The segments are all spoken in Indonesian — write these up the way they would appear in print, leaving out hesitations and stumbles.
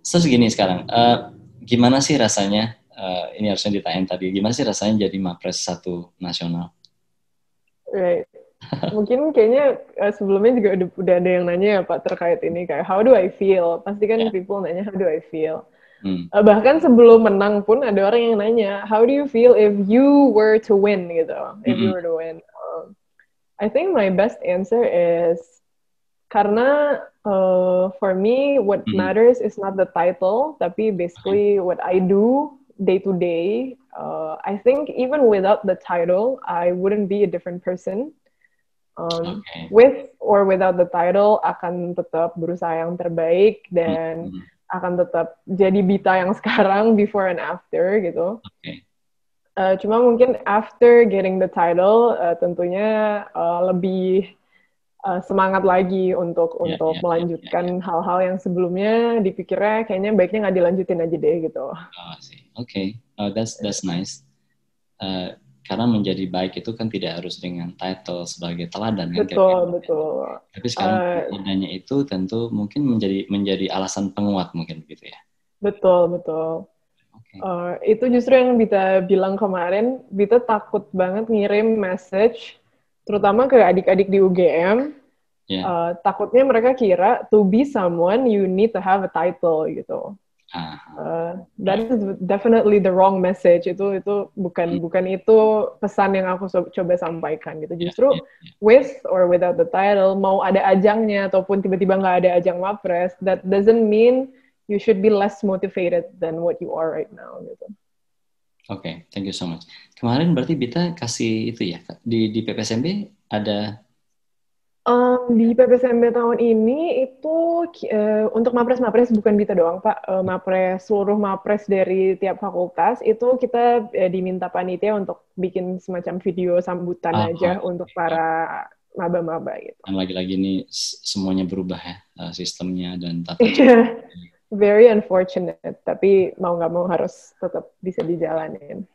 Terus gini sekarang, gimana sih rasanya, ini harusnya ditanyain tadi, gimana sih rasanya jadi Mapres satu nasional? Right. Mungkin kayaknya sebelumnya juga udah ada yang nanya ya Pak terkait ini kayak how do I feel? Pasti kan Ya. people nanya how do I feel? Hmm. Bahkan sebelum menang pun ada orang yang nanya how do you feel if you were to win gitu? If you Mm-mm. were to win. I think my best answer is karena for me what Mm-mm. matters is not the title tapi Oke. basically what I do day to day. I think even without the title I wouldn't be a different person. Oke. With or without the title akan tetap berusaha yang terbaik dan Mm-mm. akan tetap jadi Bita yang sekarang before and after gitu. Oke. Cuma mungkin after getting the title tentunya lebih semangat lagi untuk Ya, ya, ya, ya, ya. melanjutkan hal-hal yang sebelumnya dipikirnya kayaknya baiknya nggak dilanjutin aja deh gitu. Oh, sih. Oke. That's nice. Eh, karena menjadi baik itu kan tidak harus dengan title sebagai teladan kan kayak gitu. Betul betul. Tapi sekarang Uh, adanya itu tentu mungkin menjadi alasan penguat mungkin begitu ya. betul betul. Oke. Itu justru yang Bita bilang kemarin, Bita takut banget ngirim message, terutama ke adik-adik di UGM, Ya. takutnya mereka kira to be someone you need to have a title gitu. Ah, That right. is definitely the wrong message. Itu Hmm. bukan itu pesan yang aku coba sampaikan gitu. Ya, Justru ya, ya. with or without the title, mau ada ajangnya ataupun tiba-tiba nggak ada ajang Mapres, that doesn't mean you should be less motivated than what you are right now gitu. Oke, thank you so much. Kemarin berarti Bita kasih itu ya, di PPSMB ada. Di PPSMB tahun ini itu untuk mapres-mapres bukan Bita doang Pak, mapres seluruh mapres dari tiap fakultas itu kita diminta panitia untuk bikin semacam video sambutan Ah, aja untuk oh, para maba-maba gitu. dan lagi-lagi ini semuanya berubah ya, sistemnya dan tata cara. Very unfortunate, tapi mau nggak mau harus tetap bisa dijalanin.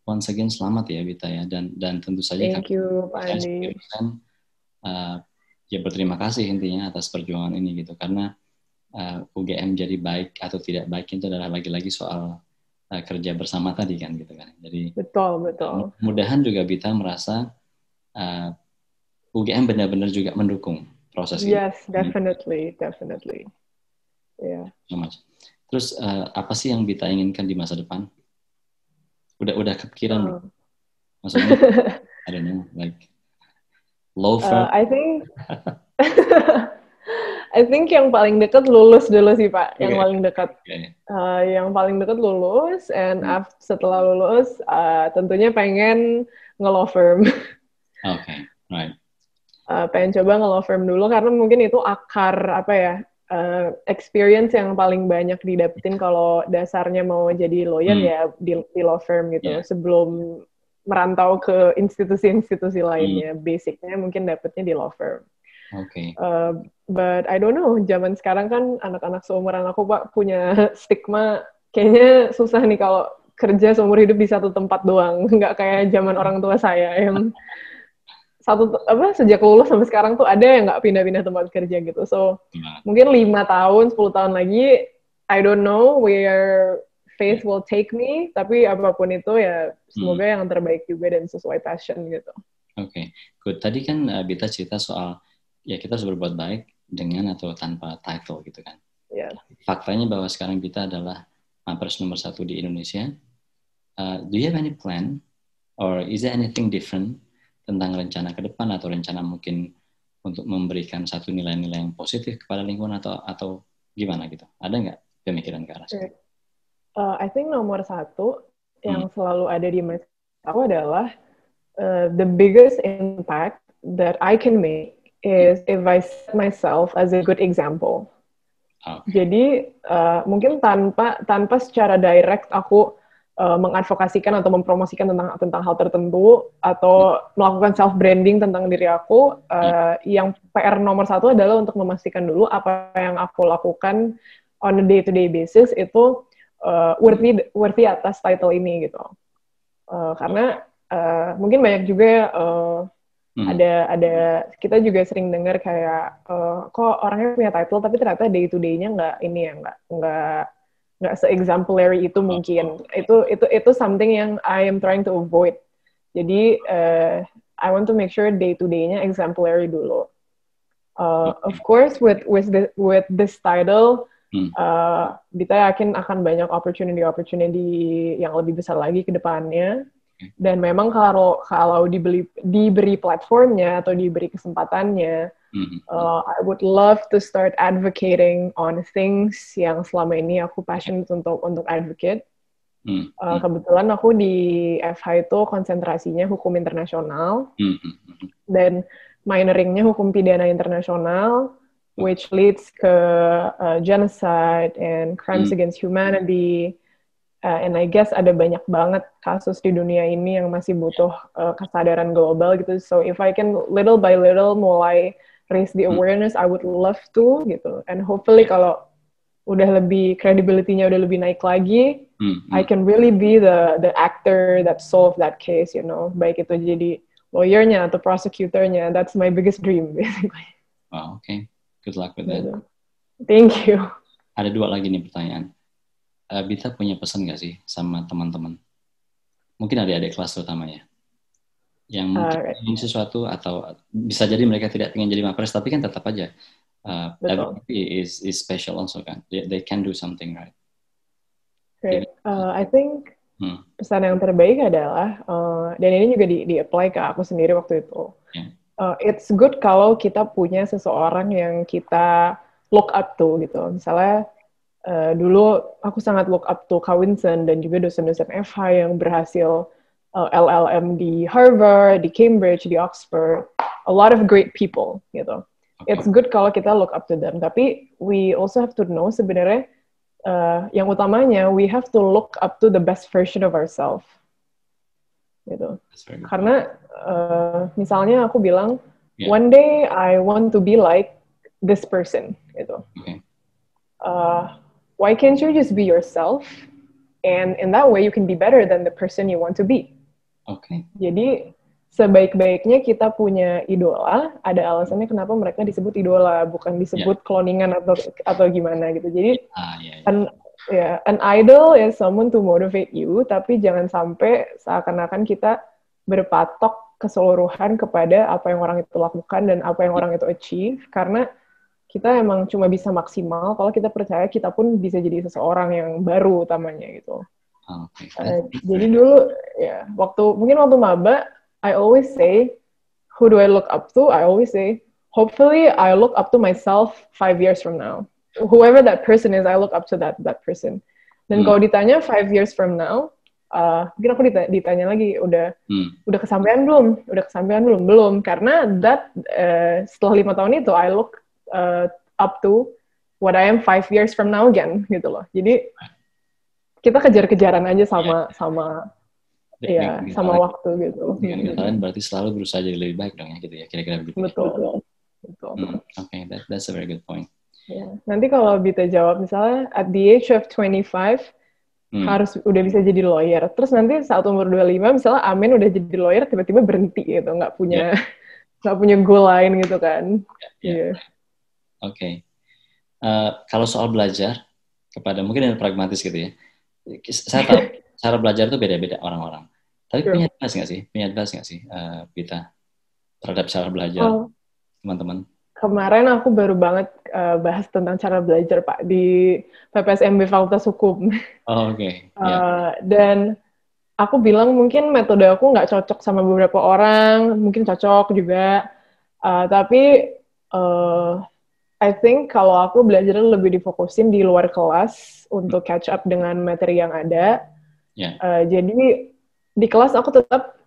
Once again selamat ya Bita ya, dan tentu saja kami Thank you, Pak saya sebagai Andi. dosen ya berterima kasih intinya atas perjuangan ini gitu, karena UGM jadi baik atau tidak baik itu adalah lagi-lagi soal kerja bersama tadi kan gitu kan. Jadi Betul, betul. mudah-mudahan juga Bita merasa uh, UGM benar-benar juga mendukung proses ini. Yes, definitely, definitely. Yeah. So much. Terus apa sih yang Bita inginkan di masa depan? Udah kepikiran belum? Uh, Maksudnya, I don't know, like law firm. I think I think yang paling dekat lulus dulu sih Pak, yang Oke, paling dekat. oke. Yang paling dekat lulus, and Hmm. setelah lulus tentunya pengen nge-law firm. Oke, right. Pengen coba nge-law firm dulu karena mungkin itu akar apa ya, experience yang paling banyak didapetin kalau dasarnya mau jadi lawyer Hmm. ya di law firm gitu. Ya. Sebelum merantau ke institusi-institusi Hmm. lainnya, basicnya mungkin dapetnya di law firm. Oke. But I don't know, zaman sekarang kan anak-anak seumuran aku Pak punya stigma kayaknya susah nih kalau kerja seumur hidup di satu tempat doang, nggak kayak zaman orang tua saya yang sejak lulus sampai sekarang tuh ada yang nggak pindah-pindah tempat kerja gitu. So Gimana? mungkin 5 tahun, 10 tahun lagi, I don't know where Ya. faith will take me, tapi apapun itu ya Hmm. semoga yang terbaik juga dan sesuai passion gitu. Oke, good. Tadi kan Bita cerita soal ya kita harus berbuat baik dengan atau tanpa title gitu kan. Ya. Faktanya bahwa sekarang Bita adalah Mapres nomor 1 di Indonesia. Do you have any plan or is there anything different tentang rencana ke depan atau rencana mungkin untuk memberikan satu nilai-nilai yang positif kepada lingkungan atau gimana gitu? Ada nggak pemikiran ke arah situ? I think nomor satu Hmm. yang selalu ada di mindset aku adalah the biggest impact that I can make is if I set myself as a good example. Okay. Jadi mungkin tanpa secara direct aku mengadvokasikan atau mempromosikan tentang hal tertentu atau melakukan self branding tentang diri aku, yang PR nomor satu adalah untuk memastikan dulu apa yang aku lakukan on a day to day basis itu worthy atas title ini gitu. Karena mungkin banyak juga Ada kita juga sering dengar kayak kok orangnya punya title tapi ternyata day to day-nya nggak se-exemplary itu mungkin. Itu something yang I am trying to avoid. Jadi I want to make sure day to day-nya exemplary dulu. Of course with this title Bita yakin akan banyak opportunity yang lebih besar lagi ke depannya. Dan memang kalau diberi platformnya atau diberi kesempatannya, I would love to start advocating on things yang selama ini aku passionate untuk advocate. Kebetulan aku di FH itu konsentrasinya hukum internasional dan minoringnya hukum pidana internasional, which leads ke genocide and crimes against humanity. And I guess ada banyak banget kasus di dunia ini yang masih butuh kesadaran global gitu. So if I can little by little mulai raise the awareness, I would love to gitu. And hopefully kalau udah lebih credibility-nya udah lebih naik lagi, I can really be the actor that solve that case, you know. Baik itu jadi lawyer-nya atau prosecutor-nya. That's my biggest dream basically. Wow, okay. Good luck with that. Thank you. Ada 2 lagi nih pertanyaan. Bita punya pesan nggak sih sama teman-teman? Mungkin adik-adik kelas terutamanya. Yang mungkin ingin sesuatu atau bisa jadi mereka tidak ingin jadi mapres, tapi kan tetap aja everybody is special also kan. They can do something, right? Great. I think pesan yang terbaik adalah, dan ini juga di-apply ke aku sendiri waktu itu. It's good kalau kita punya seseorang yang kita look up to gitu. Misalnya, dulu aku sangat look up to Kak Winston dan juga dosen-dosen FH yang berhasil LLM di Harvard, di Cambridge, di Oxford. A lot of great people gitu. It's good kalau kita look up to them. Tapi we also have to know sebenarnya yang utamanya we have to look up to the best version of ourselves. Gitu. Karena misalnya aku bilang one day I want to be like this person gitu. Why can't you just be yourself? And in that way, you can be better than the person you want to be. Jadi, sebaik-baiknya kita punya idola, ada alasannya kenapa mereka disebut idola, bukan disebut cloningan atau gimana gitu. Jadi, an idol is someone to motivate you, tapi jangan sampai seakan-akan kita berpatok keseluruhan kepada apa yang orang itu lakukan dan apa yang orang itu achieve, karena kita emang cuma bisa maksimal kalau kita percaya kita pun bisa jadi seseorang yang baru utamanya gitu. Jadi dulu mungkin waktu maba, I always say, who do I look up to? I always say, hopefully I look up to myself 5 years from now. Whoever that person is, I look up to that person. Dan kalau ditanya 5 years from now, mungkin aku ditanya lagi, udah kesampaian belum? Belum, karena setelah 5 tahun itu, I look up to what I am 5 years from now again gitu loh. Jadi kita kejar-kejaran aja sama waktu gitu. Dengan kata lain berarti selalu berusaha jadi lebih baik dong ya gitu ya, kira-kira begitu. Betul. Okay, that's a very good point. Nanti kalau Bita jawab misalnya at the age of 25 harus udah bisa jadi lawyer. Terus nanti saat umur 25 misalnya Amin udah jadi lawyer tiba-tiba berhenti gitu, nggak punya goal lain gitu kan. Oke. Kalau soal belajar kepada mungkin yang pragmatis gitu ya, saya tahu cara belajar itu beda-beda orang-orang. Tapi punya advice nggak sih, Bita, terhadap cara belajar teman-teman? Kemarin aku baru banget bahas tentang cara belajar Pak di PPSMB Fakultas Hukum. Dan aku bilang mungkin metode aku nggak cocok sama beberapa orang, mungkin cocok juga. Tapi I think kalau aku belajar lebih difokusin di luar kelas untuk catch up dengan materi yang ada. Jadi di kelas aku tetap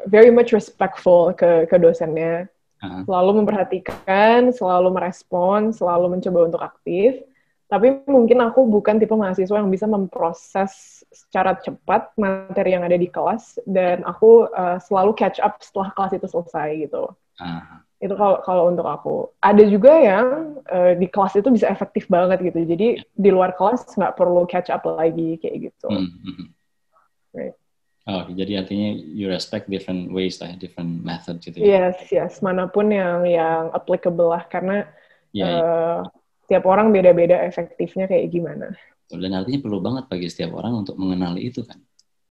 very much respectful ke dosennya. Selalu memperhatikan, selalu merespon, selalu mencoba untuk aktif. Tapi mungkin aku bukan tipe mahasiswa yang bisa memproses secara cepat materi yang ada di kelas, dan aku selalu catch up setelah kelas itu selesai gitu. Itu kalau untuk aku. Ada juga yang di kelas itu bisa efektif banget gitu. Jadi di luar kelas nggak perlu catch up lagi kayak gitu. Right. Oh, jadi artinya you respect different ways lah, different method gitu ya. Yes, manapun yang applicable lah, karena Iya, iya. tiap orang beda-beda efektifnya kayak gimana. Dan artinya perlu banget bagi setiap orang untuk mengenali itu kan.